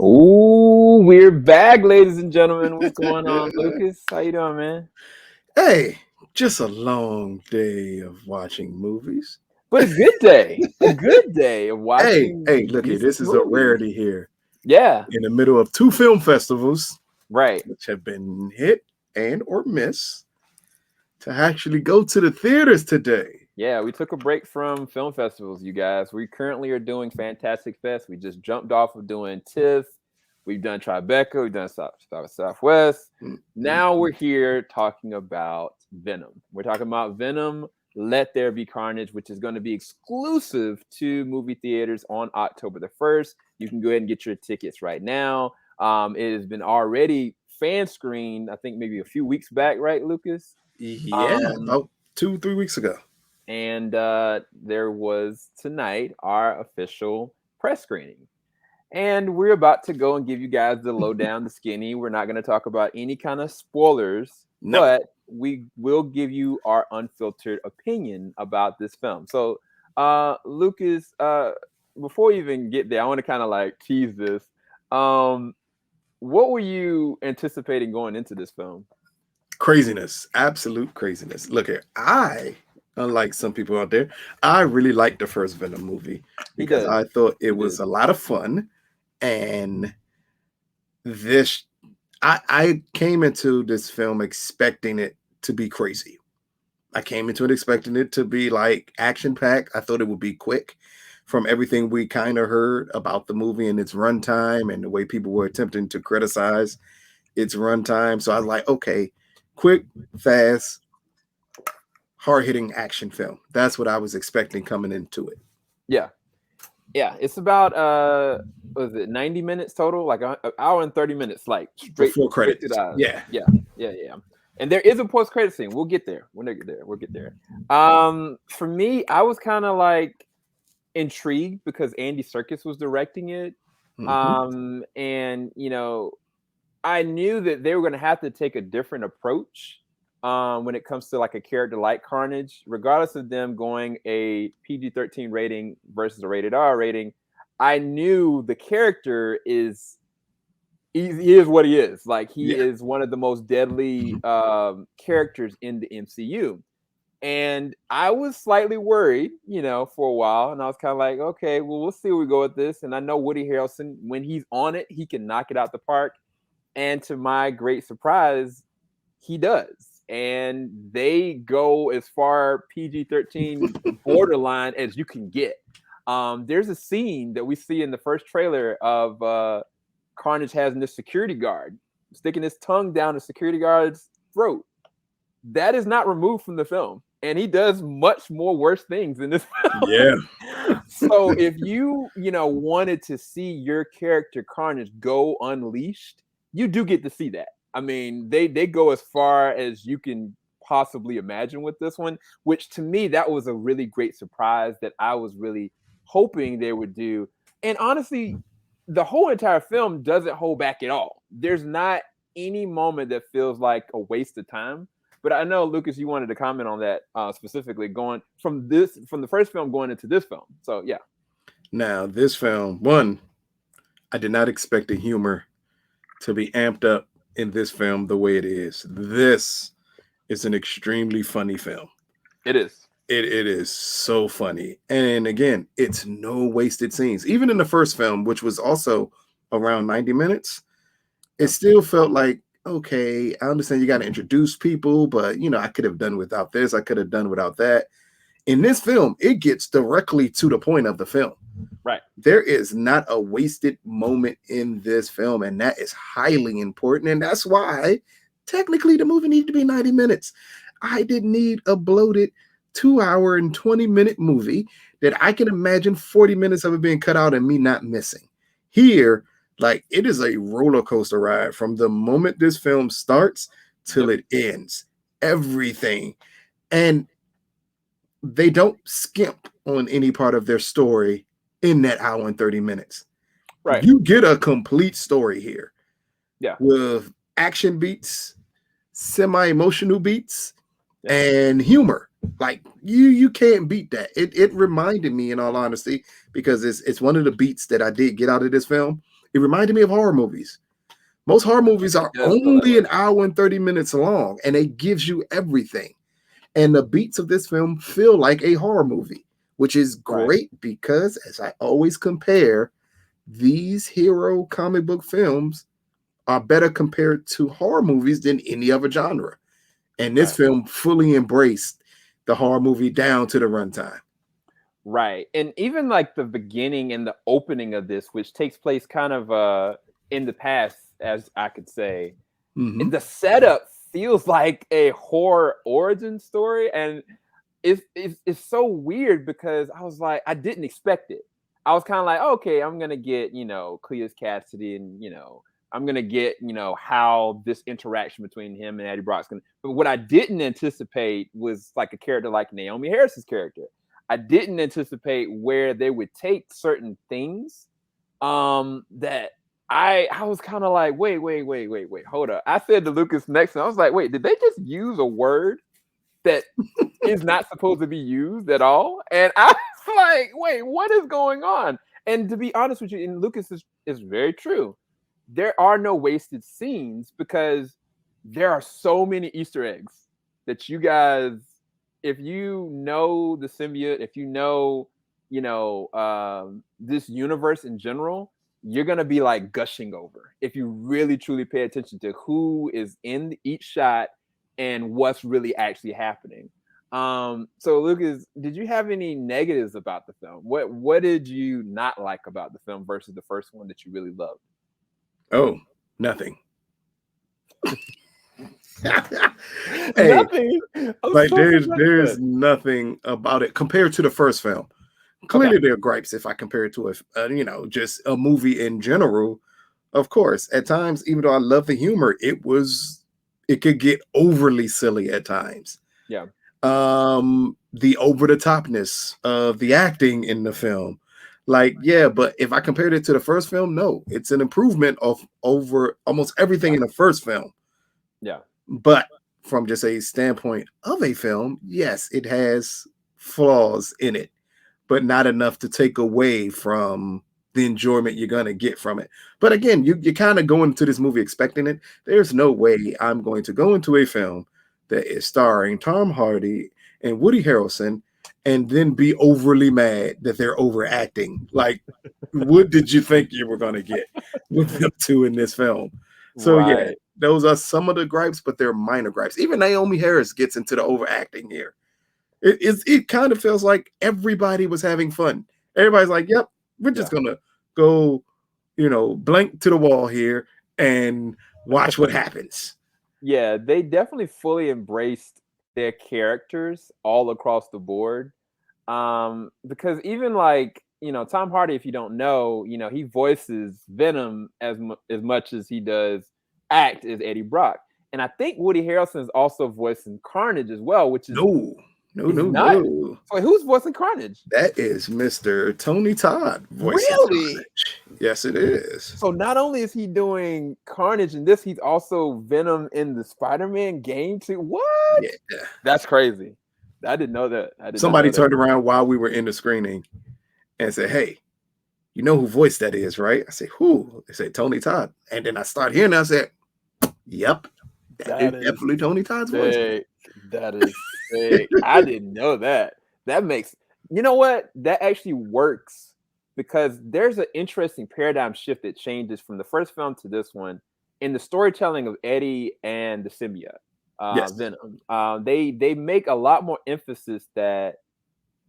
Ooh, we're back, ladies and gentlemen. What's going on, Lucas? How you doing, man? Hey, just a long day of watching movies. But a good day. A good day of watching Hey, look here. decent This is a movies. rarity here. Yeah, In the middle of 2 film festivals, right. which have been hit and or miss, to actually go to the theaters today. Yeah, we took a break from film festivals, you guys. We currently are doing Fantastic Fest. We just jumped off of doing TIFF. We've done Tribeca. We've done Southwest. Now we're here talking about Venom. We're talking about Venom, Let There Be Carnage, which is going to be exclusive to movie theaters on October the 1st. You can go ahead and get your tickets right now. It has been already fan screened, I think maybe a few weeks back, right, Lucas? Yeah, about 2-3 weeks ago. And there was tonight our official press screening. And we're about to go and give you guys the lowdown, the skinny. We're not going to talk about any kind of spoilers, but we will give you our unfiltered opinion about this film. So, Lucas, before we even get there, I want to kind of like tease this. What were you anticipating going into this film? Craziness, absolute craziness. Look here, unlike some people out there, I really liked the first Venom movie because I thought it was a lot of fun. And this, I came into this film expecting it to be crazy. I came into it expecting it to be like action-packed. I thought it would be quick from everything we kind of heard about the movie and its runtime and the way people were attempting to criticize its runtime. So I was like, okay, quick, fast, hard-hitting action film. That's what I was expecting coming into it. Yeah, it's about was it 90 minutes total? Like an hour and 30 minutes, like straight before credits. Yeah. And there is a post-credit scene. We'll get there. We'll get there. For me, I was kind of like intrigued because Andy Serkis was directing it. And you know, I knew that they were going to have to take a different approach when it comes to like a character like Carnage, regardless of them going a PG-13 rating versus a rated R rating. I knew the character is he is what he is. Like he is one of the most deadly characters in the MCU. And I was slightly worried, you know, for a while. And I was kind of like, okay, well, we'll see where we go with this. And I know Woody Harrelson, when he's on it, he can knock it out the park. And to my great surprise, he does. And they go as far PG-13 borderline as you can get. There's a scene that we see in the first trailer of Carnage having this security guard sticking his tongue down the security guard's throat. That is not removed from the film. And he does much more worse things in this film. Yeah. So if you wanted to see your character Carnage go unleashed, you do get to see that. I mean, they go as far as you can possibly imagine with this one, which to me, that was a really great surprise that I was really hoping they would do. And honestly, the whole entire film doesn't hold back at all. There's not any moment that feels like a waste of time. But I know, Lucas, you wanted to comment on that specifically, going from the first film going into this film. So, yeah. Now, this film, one, I did not expect the humor to be amped up in this film the way it is. This is an extremely funny film. It is. It is so funny. And again, it's no wasted scenes. Even in the first film, which was also around 90 minutes, it still felt like, okay, I understand you got to introduce people, but, I could have done without this. I could have done without that. In this film, it gets directly to the point of the film. Right. There is not a wasted moment in this film, and that is highly important. And that's why technically the movie needed to be 90 minutes. I didn't need a bloated 2-hour and 20-minute movie that I can imagine 40 minutes of it being cut out and me not missing. Here, like, it is a roller coaster ride from the moment this film starts till it ends. Everything. And they don't skimp on any part of their story in that hour and 30 minutes. Right. You get a complete story here. Yeah. With action beats, semi-emotional beats, Yeah. and humor. Like you can't beat that. It reminded me, in all honesty, because it's one of the beats that I did get out of this film. It reminded me of horror movies. Most horror movies are only an hour and 30 minutes long, and it gives you everything. And the beats of this film feel like a horror movie, which is great because, as I always compare, these hero comic book films are better compared to horror movies than any other genre. And this film fully embraced the horror movie down to the runtime. Right. And even like the beginning and the opening of this, which takes place kind of in the past, as I could say, the setup feels like a horror origin story. And it's so weird because I was like, I didn't expect it. I was kind of like, okay, I'm gonna get, Cletus Cassidy, and I'm gonna get, how this interaction between him and Eddie Brock's gonna. But what I didn't anticipate was like a character like Naomi Harris's character. I didn't anticipate where they would take certain things that I was kind of like, wait, hold up. I said to Lucas next, and I was like, wait, did they just use a word that is not supposed to be used at all? And I was like, wait, what is going on? And to be honest with you, and Lucas is very true. There are no wasted scenes because there are so many Easter eggs that you guys, if you know the symbiote, if you know, this universe in general, you're gonna be like gushing over if you really truly pay attention to who is in each shot and what's really actually happening. So Lucas, did you have any negatives about the film? What did you not like about the film versus the first one that you really loved? Oh, nothing. Hey, nothing. Like there's nothing about it compared to the first film. Clearly, there are gripes if I compare it to a just a movie in general. Of course, at times, even though I love the humor, it could get overly silly at times. Yeah. The over the topness of the acting in the film. Like, yeah, but if I compared it to the first film, no, it's an improvement over almost everything in the first film. Yeah. But from just a standpoint of a film, yes, it has flaws in it, but not enough to take away from the enjoyment you're going to get from it. But again, you kind of go into this movie expecting it. There's no way I'm going to go into a film that is starring Tom Hardy and Woody Harrelson and then be overly mad that they're overacting. Like, what did you think you were going to get with them two in this film? So yeah, those are some of the gripes, but they're minor gripes. Even Naomi Harris gets into the overacting here. It kind of feels like everybody was having fun. Everybody's like, yep, we're just gonna go, blank to the wall here and watch what happens. Yeah, they definitely fully embraced their characters all across the board. Because even like, Tom Hardy, if you don't know, he voices Venom as much as he does act as Eddie Brock. And I think Woody Harrelson is also voicing Carnage as well, which is no. So who's voicing Carnage? That is Mr. Tony Todd voicing Carnage. Yes, it is. So not only is he doing Carnage in this, he's also Venom in the Spider-Man game too. What? Yeah. That's crazy. I didn't know that. Somebody turned around while we were in the screening and said, "Hey, you know who voice that is, right?" I said, "Who?" They said, "Tony Todd." And then I started hearing, I said, "Yep, that is definitely Tony Todd's voice." That is sick. I didn't know that. That makes, you know what? That actually works because there's an interesting paradigm shift that changes from the first film to this one in the storytelling of Eddie and the symbiote, Venom. They make a lot more emphasis that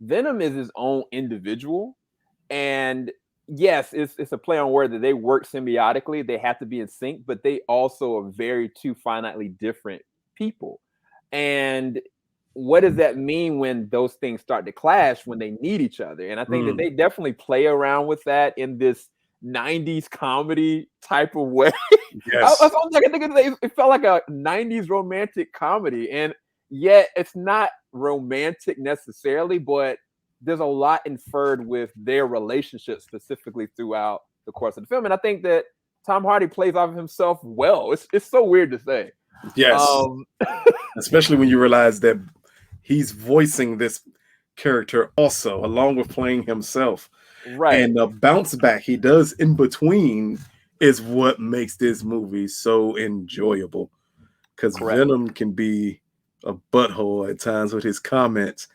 Venom is his own individual, and yes, it's a play on word that they work symbiotically. They have to be in sync, but they also are very two finitely different people. And what does that mean when those things start to clash when they need each other? And I think that they definitely play around with that in this 90s comedy type of way. Yes. I was like, I think it felt like a 90s romantic comedy. And yet it's not romantic necessarily, but there's a lot inferred with their relationship specifically throughout the course of the film. And I think that Tom Hardy plays off of himself well. It's so weird to say. Yes. Especially when you realize that he's voicing this character also, along with playing himself. Right. And the bounce back he does in between is what makes this movie so enjoyable. Because Venom can be a butthole at times with his comments.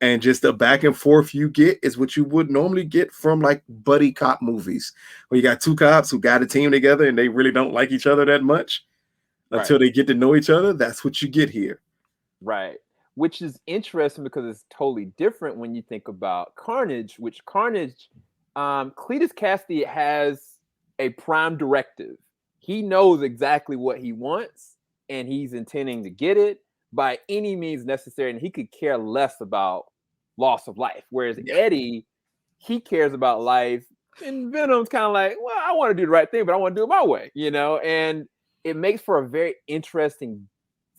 And just the back and forth you get is what you would normally get from like buddy cop movies, where you got two cops who got a team together and they really don't like each other that much until they get to know each other. That's what you get here. Right. Which is interesting because it's totally different when you think about Carnage, which Carnage, Cletus Cassidy has a prime directive. He knows exactly what he wants and he's intending to get it by any means necessary. And he could care less about loss of life. Whereas Eddie, he cares about life. And Venom's kind of like, well, I want to do the right thing, but I want to do it my way, you know? And it makes for a very interesting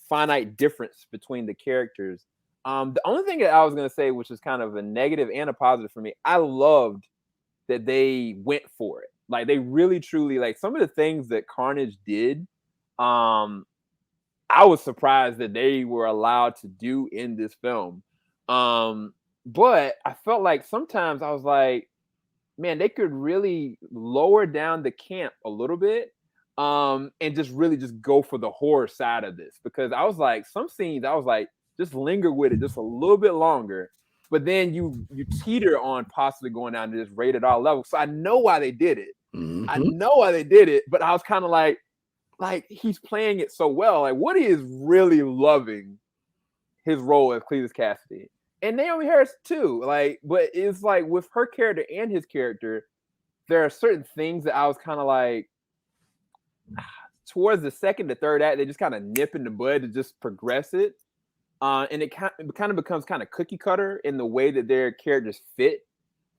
finite difference between the characters. The only thing that I was going to say, which is kind of a negative and a positive for me, I loved that they went for it. Like they really truly, like some of the things that Carnage did, I was surprised that they were allowed to do in this film. But I felt like sometimes I was like, man, they could really lower down the camp a little bit. And just really just go for the horror side of this, because I was like, some scenes I was like, just linger with it just a little bit longer, but then you teeter on possibly going down to this rated R level. So I know why they did it. I know why they did it, but I was kind of like he's playing it so well. Like Woody is really loving his role as Cletus Cassidy, and Naomi Harris too. Like, but it's like with her character and his character, there are certain things that I was kind of like, towards the second to third act, they just kind of nip in the bud to just progress it. And it kind of becomes kind of cookie cutter in the way that their characters fit.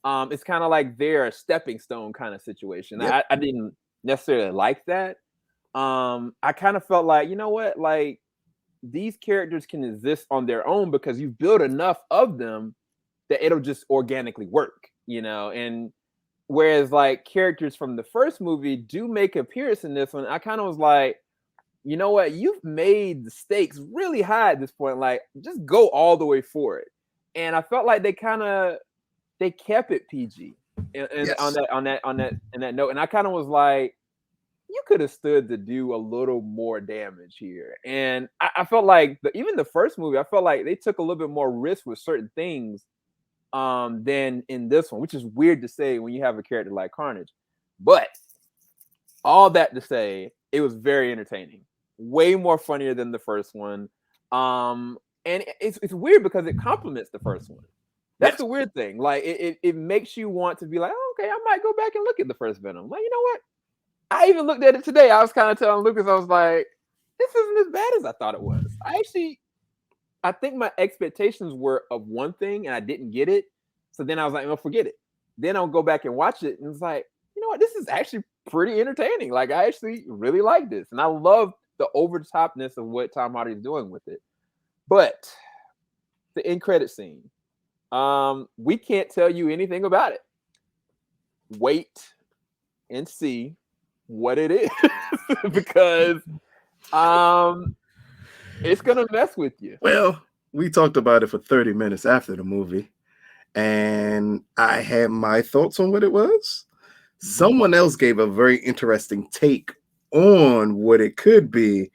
It's kind of like they're a stepping stone kind of situation. Yep. I didn't necessarily like that. I kind of felt like, you know what, like these characters can exist on their own because you've built enough of them that it'll just organically work, you know. And whereas like characters from the first movie do make an appearance in this one, I kind of was like, you know what, you've made the stakes really high at this point. Like, just go all the way for it. And I felt like they kept it PG and yes. on that note. And I kind of was like, you could have stood to do a little more damage here. And I felt like even the first movie, I felt like they took a little bit more risk with certain things than in this one, which is weird to say when you have a character like Carnage. But all that to say, it was very entertaining, way more funnier than the first one. And it's weird because it complements the first one. That's the weird thing. Like it makes you want to be like, oh, okay, I might go back and look at the first Venom. Like, you know what? I even looked at it today. I was kind of telling Lucas, I was like, this isn't as bad as I thought it was. I think my expectations were of one thing and I didn't get it. So then I was like, well, forget it. Then I'll go back and watch it. And it's like, you know what? This is actually pretty entertaining. Like, I actually really like this. And I love the over-the-topness of what Tom Hardy is doing with it. But the end credit scene, we can't tell you anything about it. Wait and see what it is because it's gonna mess with you. Well, we talked about it for 30 minutes after the movie, and I had my thoughts on what it was. Someone else gave a very interesting take on what it could be,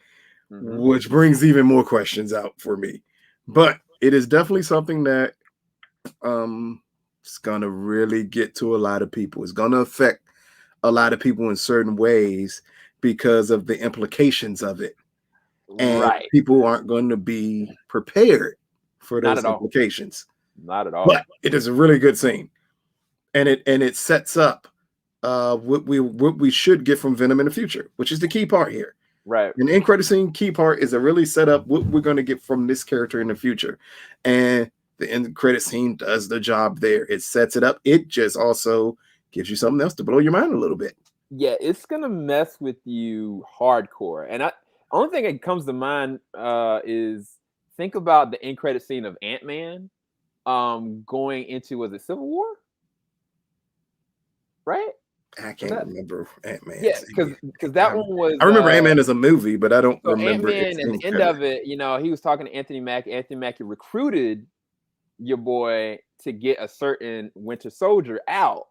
which brings even more questions out for me. But it is definitely something that it's gonna really get to a lot of people. It's gonna affect a lot of people in certain ways because of the implications of it. And people aren't going to be prepared for those implications. Not at all. But it is a really good scene. And it sets up what we should get from Venom in the future, which is the key part here. Right. And the end credit scene key part is to really set up what we're going to get from this character in the future. And the end credit scene does the job there. It sets it up. It just also gives you something else to blow your mind a little bit. Yeah, it's gonna mess with you hardcore. And only thing that comes to mind is think about the end credit scene of Ant-Man. going into, was it Civil War? Right? I can't remember Ant-Man. Yeah, because that one was. I remember Ant-Man as a movie, but I don't remember Ant-Man. At the end of it, he was talking to Anthony Mackie. Anthony Mackie recruited your boy to get a certain Winter Soldier out,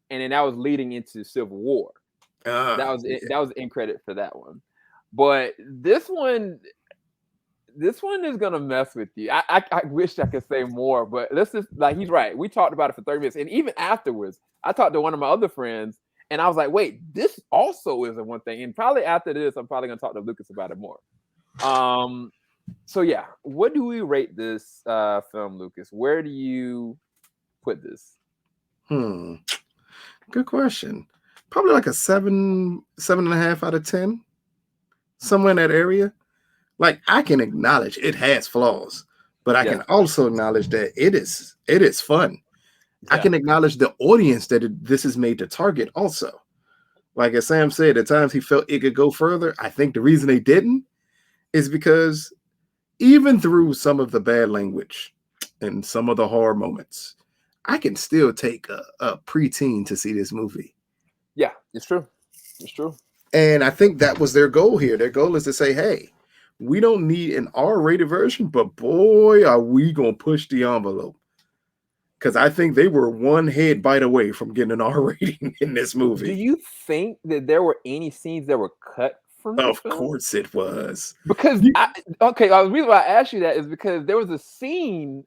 and then that was leading into Civil War. That was end credit for that one. But this one is gonna mess with you. I wish I could say more, but let's just, like, he's right. We talked about it for 30 minutes, and even afterwards, I talked to one of my other friends, and I was like, "Wait, this also is a one thing." And probably after this, I'm probably gonna talk to Lucas about it more. So yeah, what do we rate this film, Lucas? Where do you put this? Good question. Probably like a 7.5 out of 10, somewhere in that area. Like, I can acknowledge it has flaws, but I can also acknowledge that it is fun. Yeah. I can acknowledge the audience that this is made to target also. Like as Sam said, at times he felt it could go further. I think the reason they didn't is because even through some of the bad language and some of the horror moments, I can still take a preteen to see this movie. Yeah, it's true. It's true. And I think that was their goal here. Their goal is to say, hey, we don't need an R-rated version, but boy, are we going to push the envelope. Because I think they were one head bite away from getting an R rating in this movie. Do you think that there were any scenes that were cut from this film? Of course it was. Because, the reason why I asked you that is because there was a scene,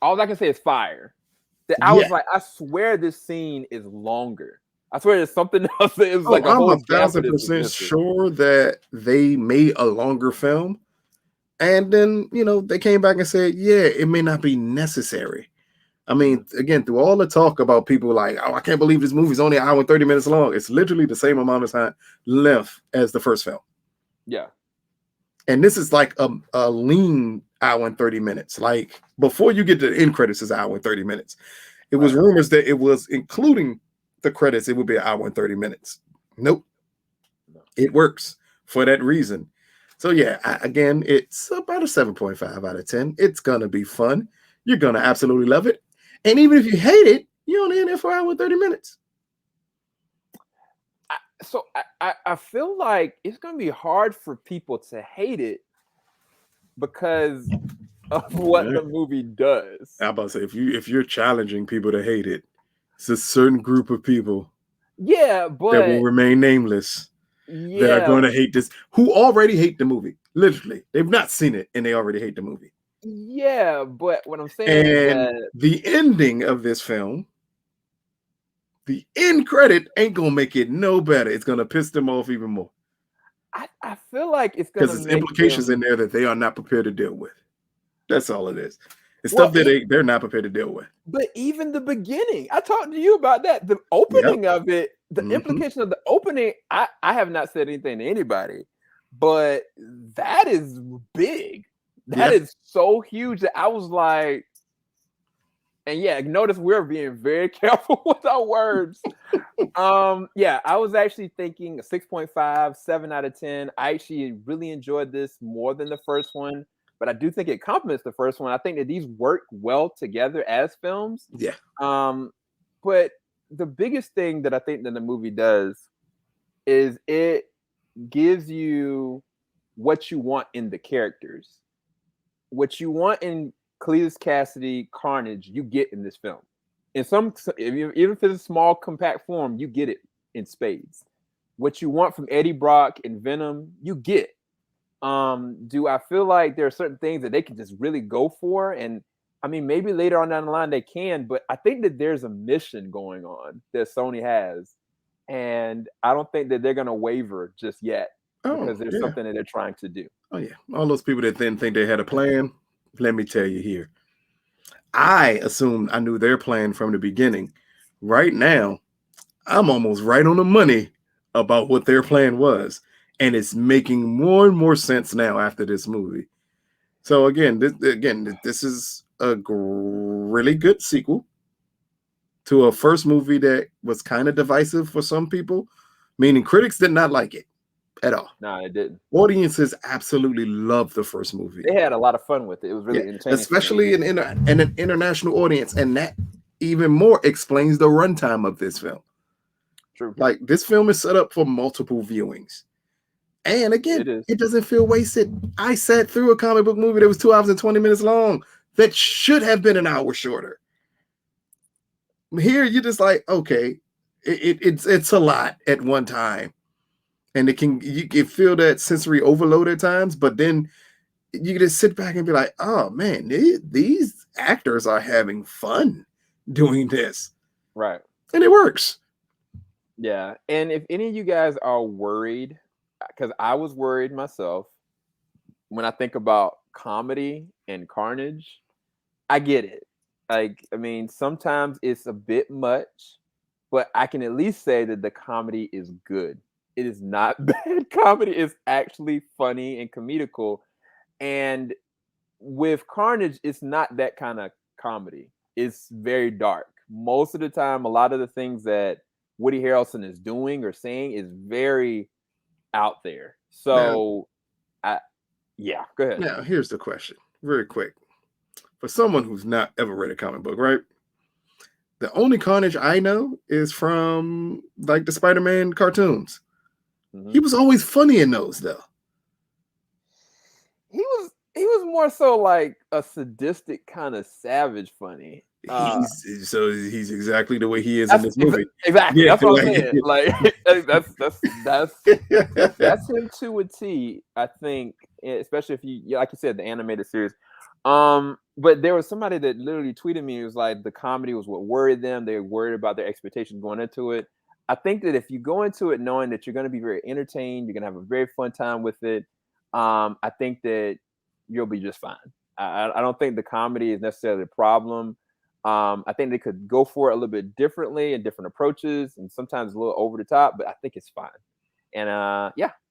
all I can say is fire, that I was like, I swear this scene is longer. I swear there's something else that is like a whole. I'm 1,000% sure that they made a longer film. And then, they came back and said, yeah, it may not be necessary. I mean, again, through all the talk about people like, oh, I can't believe this movie's only an hour and 30 minutes long. It's literally the same amount of time length as the first film. Yeah. And this is like a lean hour and 30 minutes. Like, before you get to the end credits, is an hour and 30 minutes. It was rumors that it was, including the credits, it would be an hour and 30 minutes. Nope. It works for that reason. So yeah, again, it's about a 7.5 out of 10. It's going to be fun. You're going to absolutely love it. And even if you hate it, you're only in there for an hour and 30 minutes. I feel like it's going to be hard for people to hate it because of what the movie does. I'm about to say, if you're challenging people to hate it, it's a certain group of people that will remain nameless that are going to hate this, who already hate the movie. Literally. They've not seen it and they already hate the movie. Yeah, but what I'm saying is that the ending of this film, the end credit ain't gonna make it no better. It's gonna piss them off even more. I feel like it's gonna, because there's implications in there that they are not prepared to deal with. That's all it is. It's stuff that they're not prepared to deal with. But even the beginning, I talked to you about that. The opening of it, the implication of the opening, I have not said anything to anybody, but that is big. That is so huge that I was like, and notice we're being very careful with our words. I was actually thinking a 6.5, 7 out of 10. I actually really enjoyed this more than the first one, but I do think it complements the first one. I think that these work well together as films. Yeah. But the biggest thing that I think that the movie does is it gives you what you want in the characters. What you want in Cletus Cassidy, Carnage, you get in this film. In some, even if it's a small, compact form, you get it in spades. What you want from Eddie Brock and Venom, you get. Do I feel like there are certain things that they can just really go for? And I mean, maybe later on down the line they can, but I think that there's a mission going on that Sony has. And I don't think that they're going to waver just yet. Because there's something that they're trying to do. Oh, yeah. All those people that didn't think they had a plan, let me tell you here. I assumed I knew their plan from the beginning. Right now, I'm almost right on the money about what their plan was. And it's making more and more sense now after this movie. So again, this is a really good sequel to a first movie that was kind of divisive for some people, meaning critics did not like it. at all. No, it didn't. Audiences absolutely loved the first movie. They had a lot of fun with it. It was really entertaining, especially in an international audience, and that even more explains the runtime of this film. True. Like, this film is set up for multiple viewings, and again, it doesn't feel wasted. I sat through a comic book movie that was 2 hours and 20 minutes long that should have been an hour shorter. Here, you're just like, okay, it's a lot at one time. And you can feel that sensory overload at times, but then you can just sit back and be like, oh man, these actors are having fun doing this. Right. And it works. Yeah. And if any of you guys are worried, because I was worried myself, when I think about comedy and Carnage, I get it. Like, I mean, sometimes it's a bit much, but I can at least say that the comedy is good. It is not bad comedy. It's actually funny and comedical. And with Carnage, it's not that kind of comedy. It's very dark. Most of the time, a lot of the things that Woody Harrelson is doing or saying is very out there. So, go ahead. Now, here's the question, very quick. For someone who's not ever read a comic book, right? The only Carnage I know is from like the Spider-Man cartoons. He was always funny in those, though. He was more so like a sadistic kind of savage funny. He's exactly the way he is in this movie. Exactly. That's what I'm saying. Like that's him to a T, I think, especially if you, like you said, the animated series. But there was somebody that literally tweeted me. It was like the comedy was what worried them. They were worried about their expectations going into it. I think that if you go into it knowing that you're going to be very entertained, you're going to have a very fun time with it. I think that you'll be just fine. I don't think the comedy is necessarily a problem. I think they could go for it a little bit differently and different approaches, and sometimes a little over the top, but I think it's fine. And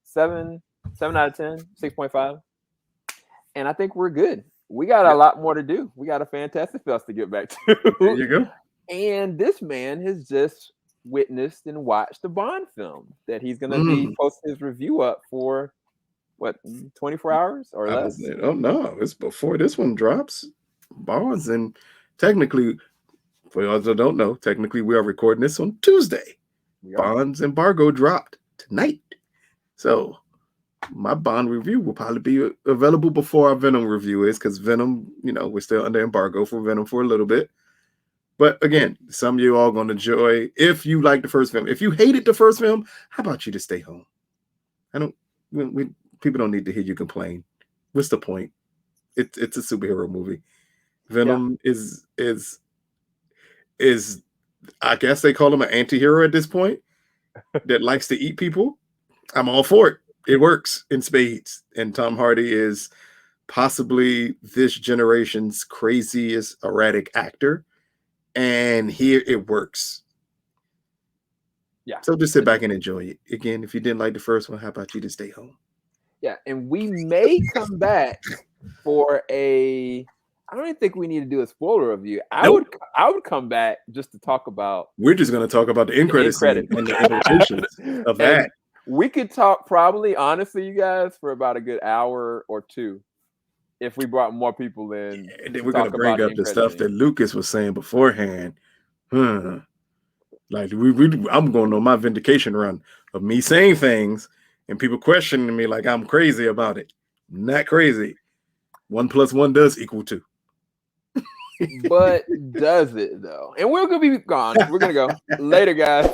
7 out of 10, 6.5. And I think we're good. We got a lot more to do. We got a Fantastic Fest to get back to. There you go. And this man has just witnessed and watched the Bond film that he's going to be posting his review up for, 24 hours or less? Oh, no. It's before this one drops. Bonds, and technically, for those that don't know, technically we are recording this on Tuesday. Bond's embargo dropped tonight. So my Bond review will probably be available before our Venom review is, because Venom, we're still under embargo for Venom for a little bit. But again, some of you all going to enjoy if you like the first film. If you hated the first film, how about you to stay home? People don't need to hear you complain. What's the point? It's a superhero movie. Venom is I guess they call him an anti-hero at this point that likes to eat people. I'm all for it. It works in spades. And Tom Hardy is possibly this generation's craziest erratic actor. And here it works. Yeah. So just sit back and enjoy it. Again, if you didn't like the first one, how about you to stay home? Yeah, and we may come back for I don't even think we need to do a spoiler review. I would come back just to talk about. We're just going to talk about the end credit scene and the implications of that. We could talk probably, honestly, you guys, for about a good hour or two if we brought more people in. And then we're going to bring up the stuff that Lucas was saying beforehand. Like I'm going on my vindication run of me saying things and people questioning me like I'm crazy about it. I'm not crazy. 1 + 1 does equal 2. But does it though? And we're gonna be gone. We're gonna go later, guys.